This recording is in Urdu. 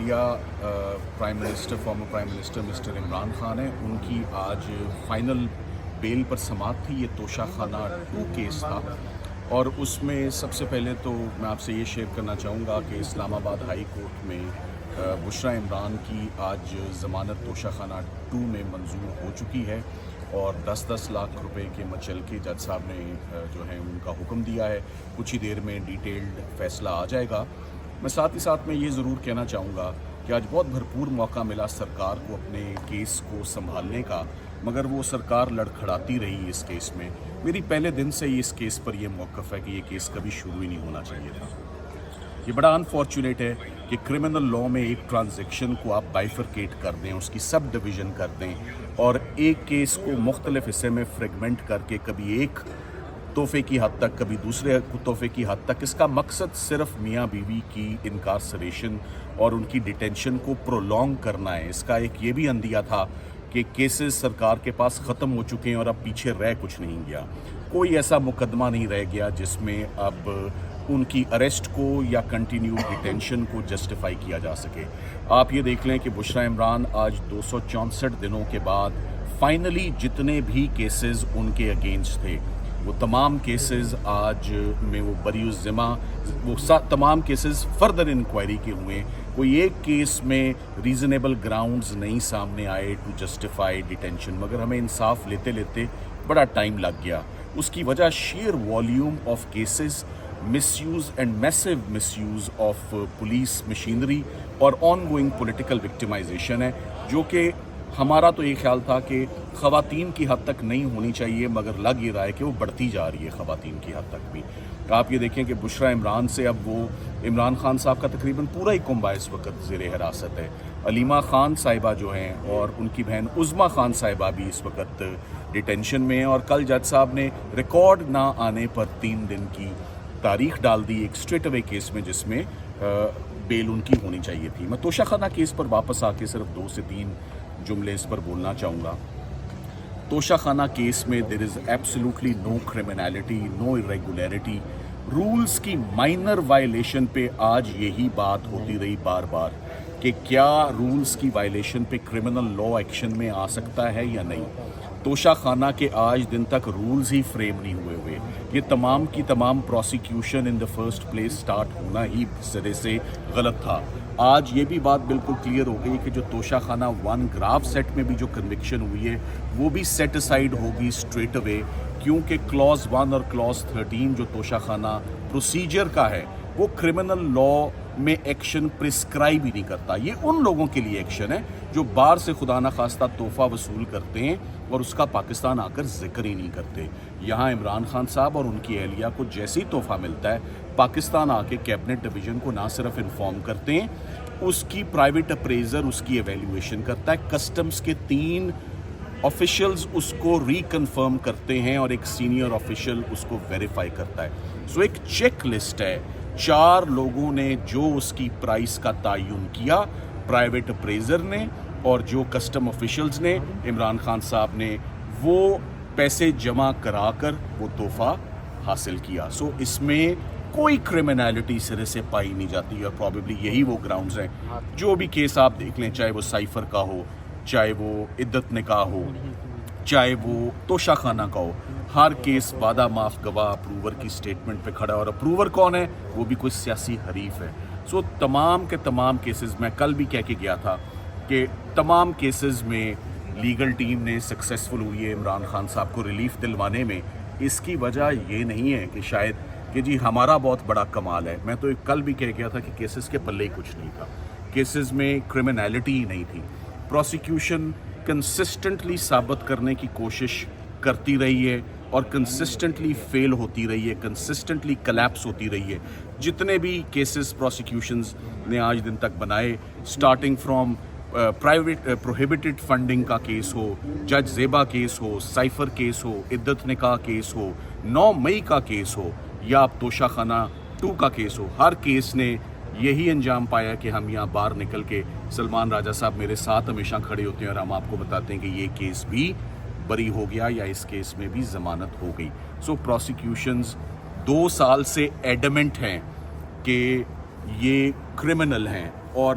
اہلیہ prime minister former prime minister mister Imran Khan ہیں، ان کی آج فائنل بیل پر سماعت تھی۔ یہ توشہ خانہ 2 کیس تھا، اور اس میں سب سے پہلے تو میں آپ سے یہ شیئر کرنا چاہوں گا کہ اسلام آباد ہائی کورٹ میں بشریٰ عمران کی آج ضمانت توشہ خانہ 2 میں منظور ہو چکی ہے، اور 10 لاکھ روپے کے مچل کے جج صاحب نے جو ہے ان کا حکم دیا ہے۔ کچھ ہی دیر میں ڈیٹیلڈ فیصلہ آ جائے گا۔ میں ساتھ ہی ساتھ میں یہ ضرور کہنا چاہوں گا کہ آج بہت بھرپور موقع ملا سرکار کو اپنے کیس کو سنبھالنے کا، مگر وہ سرکار لڑکھڑاتی رہی اس کیس میں۔ میری پہلے دن سے ہی اس کیس پر یہ موقف ہے کہ یہ کیس کبھی شروع ہی نہیں ہونا چاہیے تھا۔ یہ بڑا انفارچونیٹ ہے کہ کرمنل لاء میں ایک ٹرانزیکشن کو آپ بائیفرکیٹ کر دیں، اس کی سب ڈویژن کر دیں، اور ایک کیس کو مختلف حصے میں فریگمنٹ کر کے کبھی ایک تحفے کی حد تک کبھی دوسرے تحفے کی حد تک۔ اس کا مقصد صرف میاں بیوی کی انکارسریشن اور ان کی ڈیٹینشن کو پرولونگ کرنا ہے۔ اس کا ایک یہ بھی عندیہ تھا کہ کیسز سرکار کے پاس ختم ہو چکے ہیں اور اب پیچھے رہ کچھ نہیں گیا، کوئی ایسا مقدمہ نہیں رہ گیا جس میں اب ان کی اریسٹ کو یا کنٹینیو ڈیٹینشن کو جسٹیفائی کیا جا سکے۔ آپ یہ دیکھ لیں کہ بشریٰ عمران آج 264 دنوں کے بعد فائنلی جتنے بھی کیسز ان کے اگینسٹ تھے وہ تمام کیسز آج میں وہ بری الذمہ، وہ تمام کیسز فردر انکوائری کے ہوئے۔ کوئی ایک کیس میں ریزنیبل گراؤنڈز نہیں سامنے آئے ٹو جسٹیفائی ڈیٹینشن، مگر ہمیں انصاف لیتے لیتے بڑا ٹائم لگ گیا۔ اس کی وجہ sheer volume of cases, misuse and massive misuse of police machinery اور آن گوئنگ پولیٹیکل وکٹمائزیشن ہے، جو کہ ہمارا تو یہ خیال تھا کہ خواتین کی حد تک نہیں ہونی چاہیے، مگر لگ یہ رہا ہے کہ وہ بڑھتی جا رہی ہے خواتین کی حد تک بھی۔ آپ یہ دیکھیں کہ بشریٰ عمران سے اب وہ عمران خان صاحب کا تقریباً پورا ہی کنبہ اس وقت زیر حراست ہے۔ علیمہ خان صاحبہ جو ہیں اور ان کی بہن عظمیٰ خان صاحبہ بھی اس وقت ڈیٹینشن میں ہیں، اور کل جج صاحب نے ریکارڈ نہ آنے پر 3 دن کی تاریخ ڈال دی ایک اسٹریٹ اوے کیس میں جس میں بیل ان کی ہونی چاہیے تھی۔ میں توشہ خانہ کیس پر واپس آ کے صرف 2 سے 3 جملے اس پر بولنا چاہوں گا۔ توشہ خانہ کیس میں there is absolutely no criminality, no irregularity۔ Rules کی مائنر وائلیشن پہ آج یہی بات ہوتی رہی بار بار کہ کیا رولز کی وائلیشن پہ کرمنل لاء ایکشن میں آ سکتا ہے یا نہیں۔ توشہ خانہ کے آج دن تک رولز ہی فریم نہیں ہوئے۔ یہ تمام کی تمام prosecution in the first place start ہونا ہی سرے سے غلط تھا۔ آج یہ بھی بات بالکل کلیئر ہو گئی کہ جو توشہ خانہ 1 گراف سیٹ میں بھی جو کنوکشن ہوئی ہے وہ بھی سیٹ اسائیڈ ہوگی اسٹریٹ اوے، کیونکہ کلاز 1 اور کلاز 13 جو توشہ خانہ پروسیجر کا ہے وہ کرمنل لاء میں ایکشن پرسکرائب ہی نہیں کرتا۔ یہ ان لوگوں کے لیے ایکشن ہے جو باہر سے خدا نخواستہ تحفہ وصول کرتے ہیں اور اس کا پاکستان آ کر ذکر ہی نہیں کرتے۔ یہاں عمران خان صاحب اور ان کی اہلیہ کو جیسے ہی تحفہ ملتا ہے پاکستان آ کے کیبنٹ ڈویژن کو نہ صرف انفارم کرتے ہیں، اس کی پرائیویٹ اپریزر اس کی ایویلیویشن کرتا ہے، کسٹمز کے 3 آفیشلز اس کو ریکنفرم کرتے ہیں اور ایک سینئر آفیشل اس کو ویریفائی کرتا ہے۔ سو ایک چیک لسٹ ہے، 4 لوگوں نے جو اس کی پرائس کا تعین کیا، پرائیویٹ اپریزر نے اور جو کسٹم آفیشلز نے، عمران خان صاحب نے وہ پیسے جمع کرا کر وہ تحفہ حاصل کیا۔ سو اس میں کوئی کرمنالٹی سرے سے پائی نہیں جاتی، اور پرابیبلی یہی وہ گراؤنڈز ہیں۔ جو بھی کیس آپ دیکھ لیں، چاہے وہ سائفر کا ہو، چاہے وہ عدت نکاح ہو، چاہے وہ توشہ خانہ کا ہو، ہر کیس وعدہ معاف گواہ اپروور کی سٹیٹمنٹ پہ کھڑا ہے، اور اپروور کون ہے؟ وہ بھی کوئی سیاسی حریف ہے۔ سو تمام کے تمام کیسز، میں کل بھی کہہ کے گیا تھا کہ تمام کیسز میں لیگل ٹیم نے سکسیسفل ہوئی ہے عمران خان صاحب کو ریلیف دلوانے میں۔ اس کی وجہ یہ نہیں ہے کہ شاید کہ جی ہمارا بہت بڑا کمال ہے۔ میں تو کل بھی کہہ گیا تھا کہ کیسز کے پلے ہی کچھ نہیں تھا، کیسز میں کرمنالٹی ہی نہیں تھی۔ پروسیکیوشن کنسسٹنٹلی ثابت کرنے کی کوشش کرتی رہی ہے اور کنسسٹنٹلی فیل ہوتی رہی ہے، کنسسٹنٹلی کلیپس ہوتی رہی ہے۔ جتنے بھی کیسز پروسیکیوشنز نے آج دن تک بنائے، starting from private prohibited funding کا کیس ہو، جج زیبا کیس ہو، سائفر کیس ہو، عدت نکاح کیس ہو، 9 مئی کا کیس ہو، یا اب توشہ خانہ 2 کا کیس ہو، ہر کیس نے یہی انجام پایا کہ ہم یہاں باہر نکل کے، سلمان راجہ صاحب میرے ساتھ ہمیشہ کھڑے ہوتے ہیں اور ہم آپ کو بتاتے ہیں کہ یہ کیس بھی بری ہو گیا یا اس کیس میں بھی ضمانت ہو گئی۔ سو پروسیکیوشنز 2 سال سے ایڈمنٹ ہیں کہ یہ کرمنل ہیں، اور